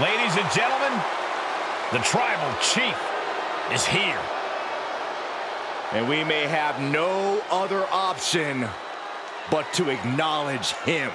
Ladies and gentlemen, the Tribal Chief is here. And we may have no other option but to acknowledge him.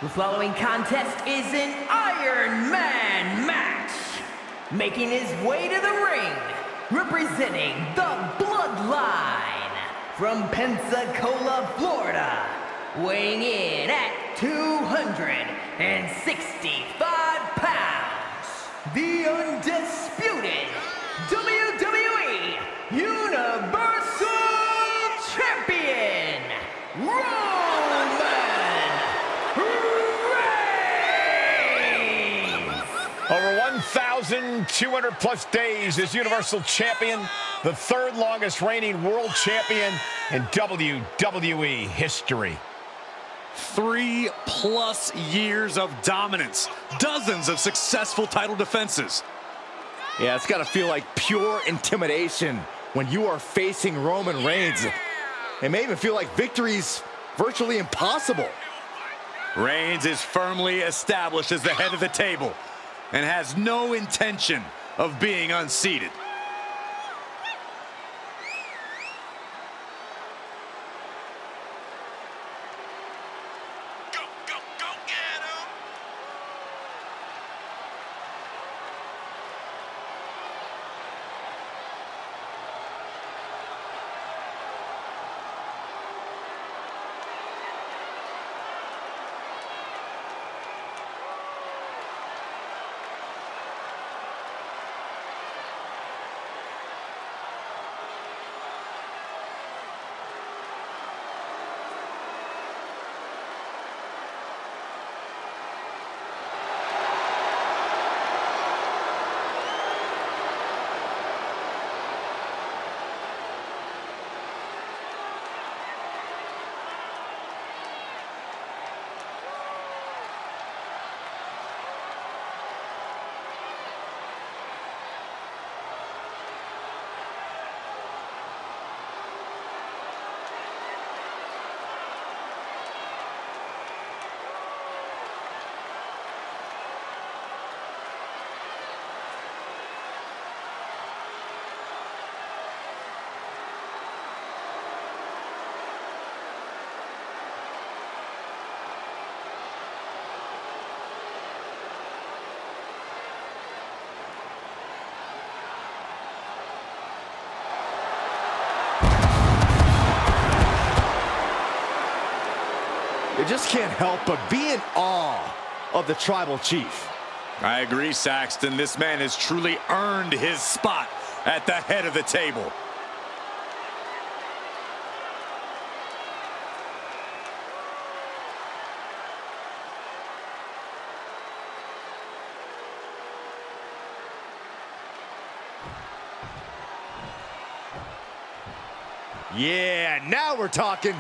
The following contest is an Iron Man match. Making his way to the ring, representing the Bloodline from Pensacola, Florida, weighing in at 265 pounds, the undisputed WWE Universal Champion, Roman Reigns! Over 1,200 plus days as Universal Champion, the third longest reigning world champion in WWE history. 3+ years of dominance, dozens of successful title defenses. Yeah, it's got to feel like pure intimidation when you are facing Roman Reigns. It may even feel like victory's virtually impossible. Reigns is firmly established as the head of the table and has no intention of being unseated. You just can't help but be in awe of the Tribal Chief. I agree, Saxton. This man has truly earned his spot at the head of the table. Yeah, now we're talking.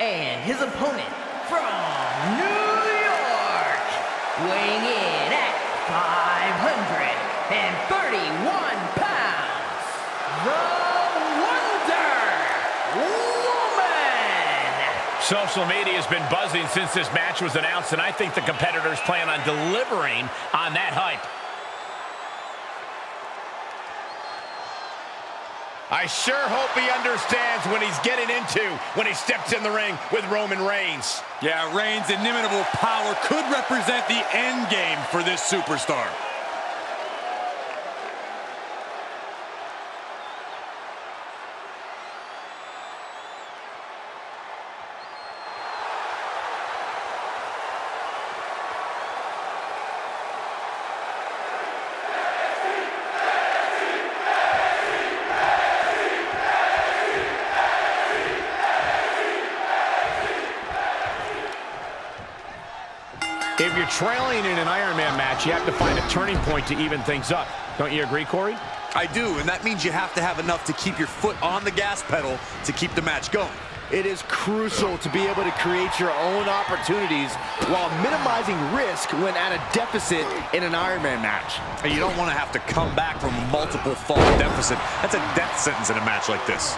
And his opponent from New York, weighing in at 531 pounds, the Wonder Woman! Social media has been buzzing since this match was announced, and I think the competitors plan on delivering on that hype. I sure hope he understands what he's getting into when he steps in the ring with Roman Reigns. Yeah, Reigns' inimitable power could represent the end game for this superstar. If you're trailing in an Iron Man match, you have to find a turning point to even things up. Don't you agree, Corey? I do, and that means you have to have enough to keep your foot on the gas pedal to keep the match going. It is crucial to be able to create your own opportunities while minimizing risk when at a deficit in an Iron Man match. And you don't want to have to come back from a multiple fall deficit. That's a death sentence in a match like this.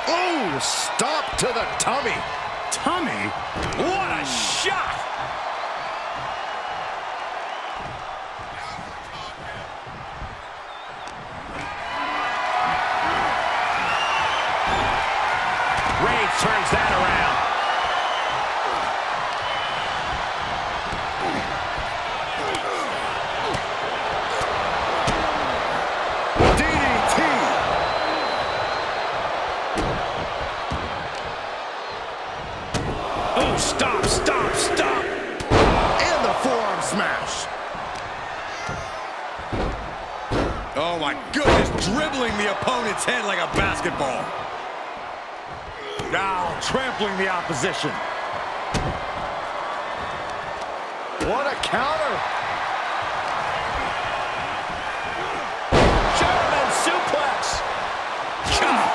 Oh, stop to the tummy. Tummy? What a shot! Reigns turns that around. DDT. Oh, stop, stop, stop. And the forearm smash. Oh my goodness, dribbling the opponent's head like a basketball. Now trampling the opposition. What a counter. German suplex. Chop.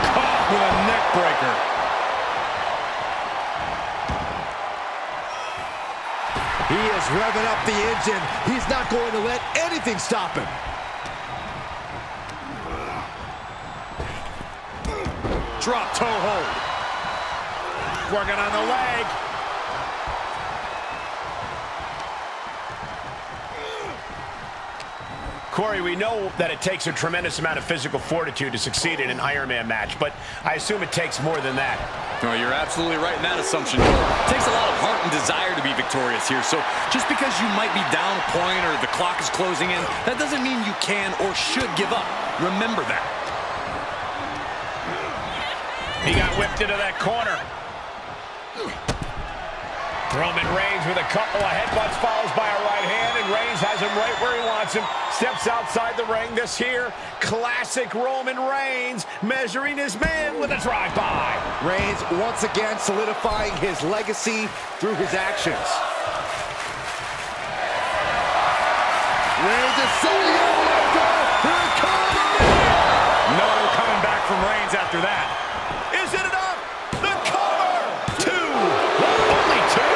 Caught with a neck breaker. He is revving up the engine. He's not going to let anything stop him. Drop toe hold. Working on the leg. Corey, we know that it takes a tremendous amount of physical fortitude to succeed in an Iron Man match, but I assume it takes more than that. No, you're absolutely right in that assumption. It takes a lot of heart and desire to be victorious here. So just because you might be down a point or the clock is closing in, that doesn't mean you can or should give up. Remember that. He got whipped into that corner. Roman Reigns with a couple of headbutts, follows by a right hand, and Reigns has him right where he wants him. Steps outside the ring. This here, classic Roman Reigns, measuring his man with a drive-by. Reigns once again solidifying his legacy through his actions. Reigns is setting up the goal. Here it comes. No coming back from Reigns after that. Is it enough? The cover! Two! Only two?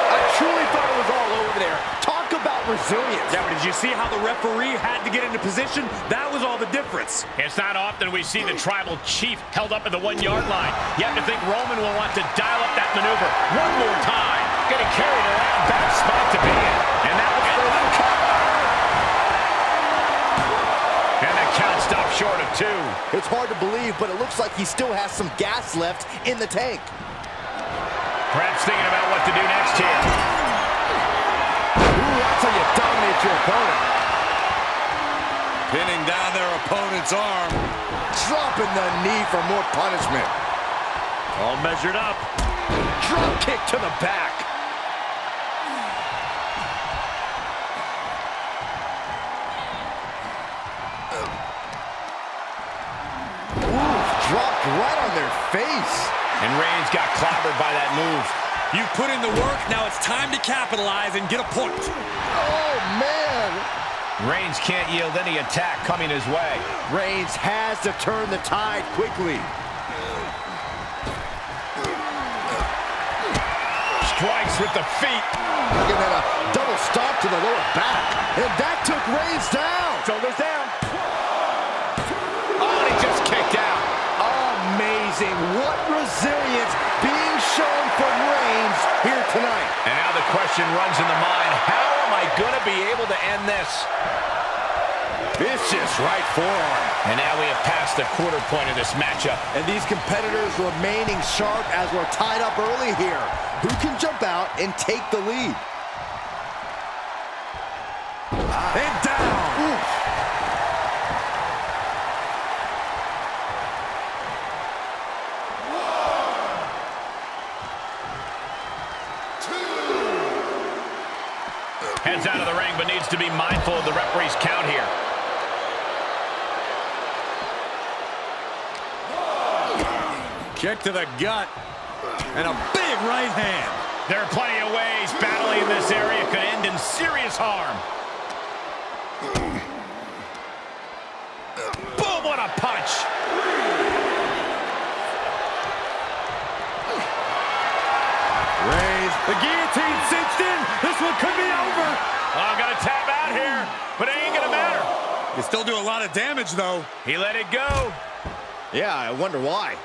I truly thought it was all over there. Talk about resilience. Yeah, but did you see how the referee had to get into position? That was all the difference. It's not often we see the tribal chief held up at the 1 yard line. You have to think Roman will want to dial up that maneuver one more time. Getting carried around, bad spot to be in. And that was for the cover! And the count stopped short of two. It's hard to believe, but it looks like he still has some gas left in the tank. Perhaps thinking about what to do next here. Ooh, that's how you dominate your opponent. Pinning down their opponent's arm. Dropping the knee for more punishment. All measured up. Drop kick to the back. Dropped right on their face. And Reigns got clobbered by that move. You put in the work, now it's time to capitalize and get a point. Oh, man. Reigns can't yield any attack coming his way. Reigns has to turn the tide quickly. Strikes with the feet. Looking at a double stomp to the lower back. And that took Reigns down. Shoulders down. Oh, and he just kicked out. Amazing. What resilience being shown from Reigns here tonight. And now the question runs in the mind, how am I going to be able to end this? Vicious right forearm. And now we have passed the quarter point of this matchup. And these competitors remaining sharp as we're tied up early here. Who can jump out and take the lead? And down. Oof. Heads out of the ring, but needs to be mindful of the referee's count here. Kick to the gut. And a big right hand. There are plenty of ways battling in this area could end in serious harm. Boom, what a punch. Reigns, the guillotine cinched in. This one could be over. Oh, I'm gonna tap out here, but it ain't gonna matter. You still do a lot of damage, though. He let it go. Yeah, I wonder why.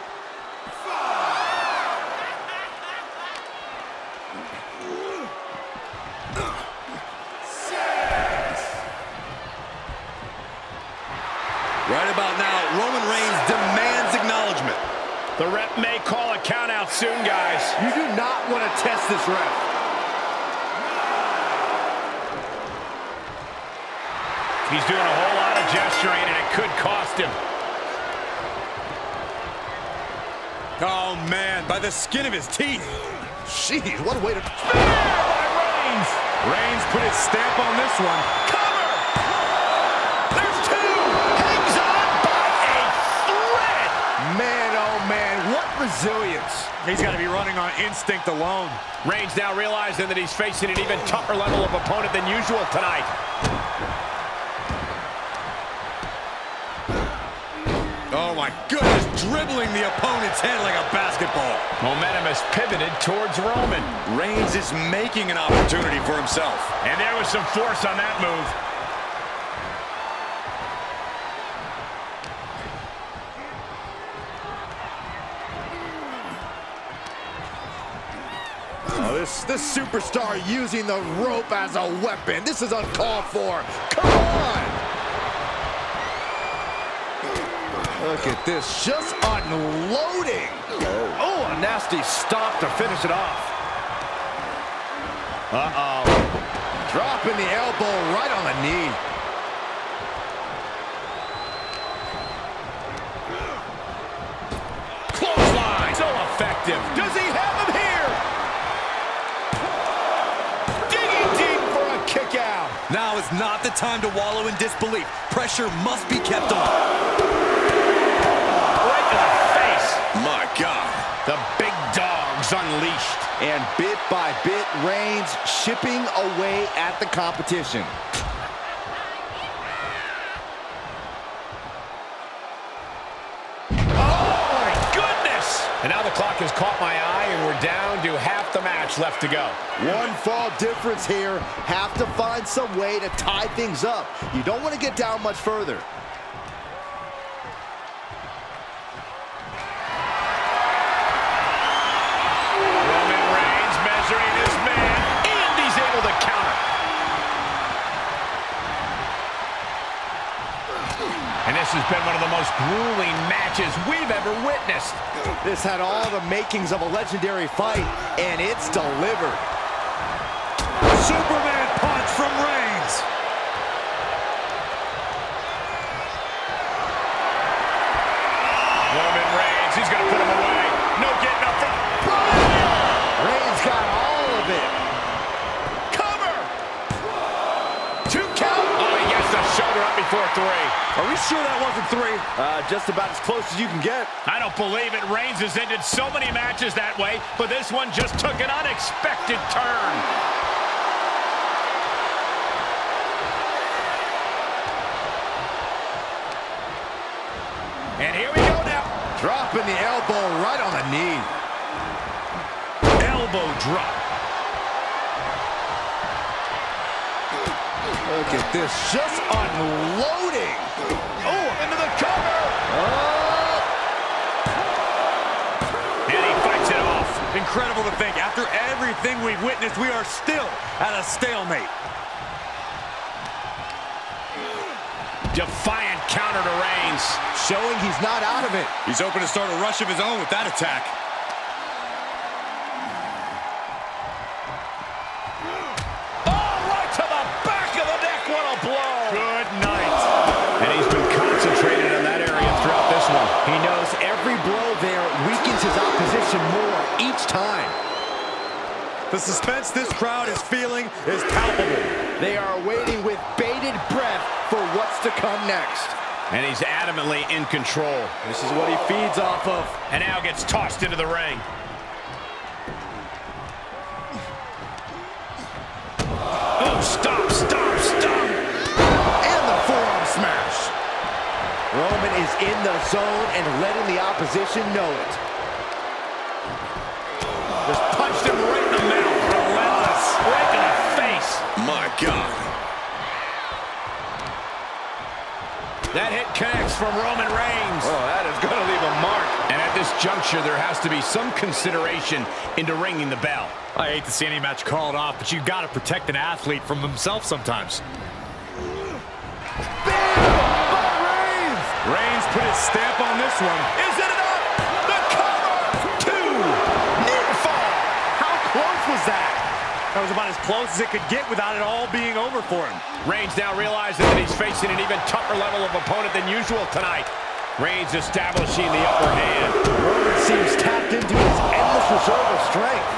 Right about now, Roman Reigns demands acknowledgement. The ref may call a count out soon, guys. You do not want to test this ref. He's doing a whole lot of gesturing, and it could cost him. Oh, man, by the skin of his teeth. Jeez, what a way to... Reigns. Reigns put his stamp on this one. Cover. There's two. Hangs on by a thread. Man, oh man, what resilience. He's got to be running on instinct alone. Reigns now realizing that he's facing an even tougher level of opponent than usual tonight. Oh, my goodness, dribbling the opponent's head like a basketball. Momentum has pivoted towards Roman. Reigns is making an opportunity for himself. And there was some force on that move. Oh, this superstar using the rope as a weapon. This is uncalled for. Come on! Look at this, just unloading. Oh, a nasty stop to finish it off. Uh-oh. Dropping the elbow right on the knee. Clothesline. So effective. Does he have him here? Digging deep for a kick out. Now is not the time to wallow in disbelief. Pressure must be kept on. Right to the face. My God. The big dog's unleashed. And bit by bit, Reigns chipping away at the competition. Oh, my goodness. And now the clock has caught my eye, and we're down to half the match left to go. One fall difference here. Have to find some way to tie things up. You don't want to get down much further. Roman Reigns measuring his man, and he's able to counter. And this has been one of the most grueling matches we've ever witnessed. This had all the makings of a legendary fight, and it's delivered. Superman punch from Reigns. Roman Reigns, he's going to put him away. No getting up from... Reigns got all of it. Cover! 2 count. Oh, he gets the shoulder up before 3. Are we sure that wasn't 3? Just about as close as you can get. I don't believe it. Reigns has ended so many matches that way, but this one just took an unexpected turn. And here we go now. Dropping the elbow right on the knee. Elbow drop. Look at this, just unloading. Oh, into the cover. And he fights it off. Incredible to think. After everything we've witnessed, we are still at a stalemate. Defiant counter to Reigns. Showing he's not out of it. He's open to start a rush of his own with that attack. Oh, right to the back of the neck. What a blow. Good night. And he's been concentrated in that area throughout this one. He knows every blow there weakens his opposition more each time. The suspense this crowd is feeling is palpable. They are waiting with bated breath for what's to come next. And he's adamantly in control. This is what he feeds off of. And now gets tossed into the ring. Oh, stop, stop, stop. And the forearm smash. Roman is in the zone and letting the opposition know it. Just punched him right in the mouth. Relentless. Right in the face. My God. That hit connects from Roman Reigns. Oh, that is going to leave a mark. And at this juncture, there has to be some consideration into ringing the bell. I hate to see any match called off, but you've got to protect an athlete from himself sometimes. Reigns put his stamp on this one. Is it enough? The cover! 2! Near fall! How close was that? That was about as close as it could get without it all being over for him. Reigns now realizing that he's facing an even tougher level of opponent than usual tonight. Reigns establishing the upper hand. Roman seems tapped into his endless reserve of strength.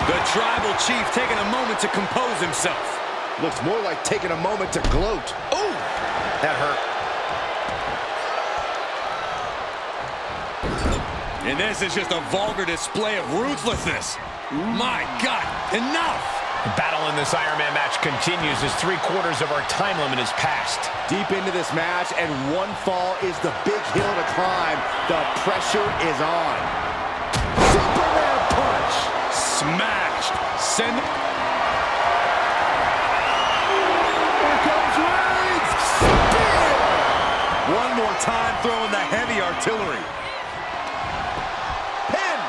The tribal chief taking a moment to compose himself. Looks more like taking a moment to gloat. Ooh! That hurt. And this is just a vulgar display of ruthlessness. My God, enough! The battle in this Iron Man match continues as 3/4 of our time limit is passed. Deep into this match, and one fall is the big hill to climb. The pressure is on. Superman punch! Smashed. Send. Here comes Reigns! Spear! One more time throwing the heavy artillery. Pin!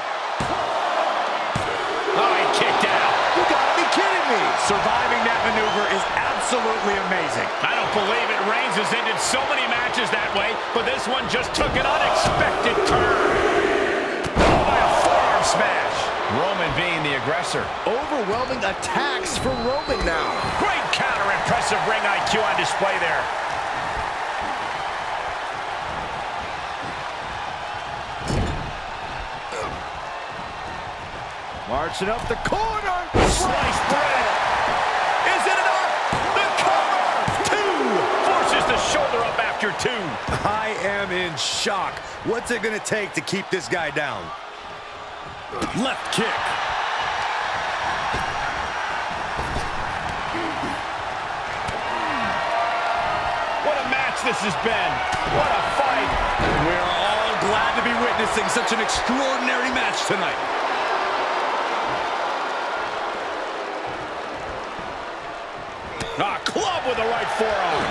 Oh, he kicked out. You gotta be kidding me! Surviving that maneuver is absolutely amazing. I don't believe it. Reigns has ended so many matches that way, but this one just took an unexpected turn. Oh, by a forearm smash. Roman being the aggressor. Overwhelming attacks from Roman now. Great counter. Impressive ring IQ on display there. Marching up the corner. Sliced bread. Is it enough? The cover. 2. Forces the shoulder up after 2. I am in shock. What's it going to take to keep this guy down? Left kick. What a match this has been. What a fight. We're all glad to be witnessing such an extraordinary match tonight. Club with the right forearm.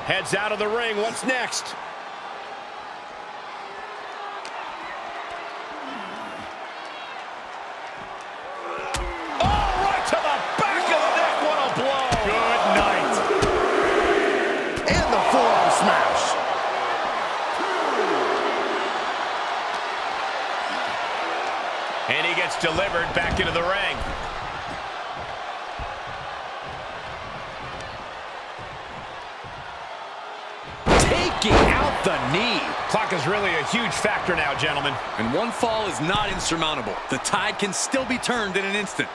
Heads out of the ring. What's next? Oh, right to the back of the neck. What a blow. Good night. And the forearm smash. And he gets delivered back into the ring. Taking out the knee. Clock is really a huge factor now, gentlemen. And one fall is not insurmountable. The tide can still be turned in an instant.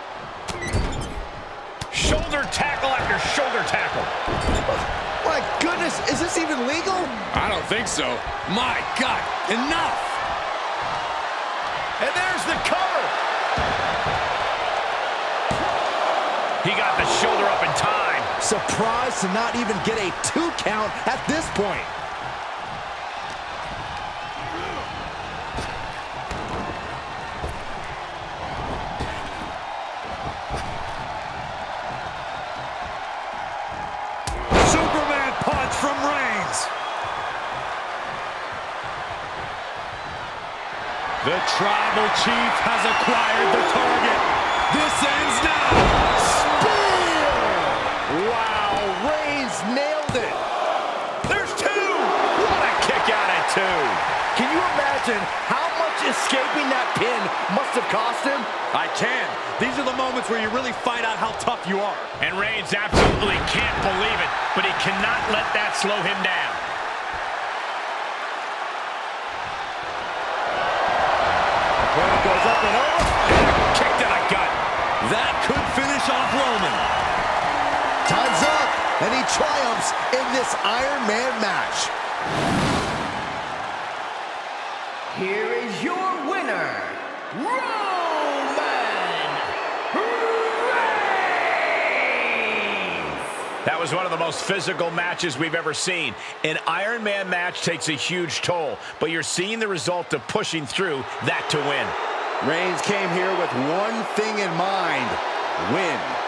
Shoulder tackle after shoulder tackle. My goodness, is this even legal? I don't think so. My God, enough! And there's the cover. He got the shoulder up in time. Surprised to not even get a 2 count at this point. Superman punch from Reigns. The tribal chief has acquired the target. This ends now! Spear! Wow, Reigns nailed it. There's 2. What a kick out at 2. Can you imagine how much escaping that pin must have cost him? I can. These are the moments where you really find out how tough you are. And Reigns absolutely can't believe it, but he cannot let that slow him down. Opponent goes up and over. Kick to the gut. That could triumphs in this Iron Man match. Here is your winner, Roman Reigns! That was one of the most physical matches we've ever seen. An Iron Man match takes a huge toll, but you're seeing the result of pushing through that to win. Reigns came here with one thing in mind: win.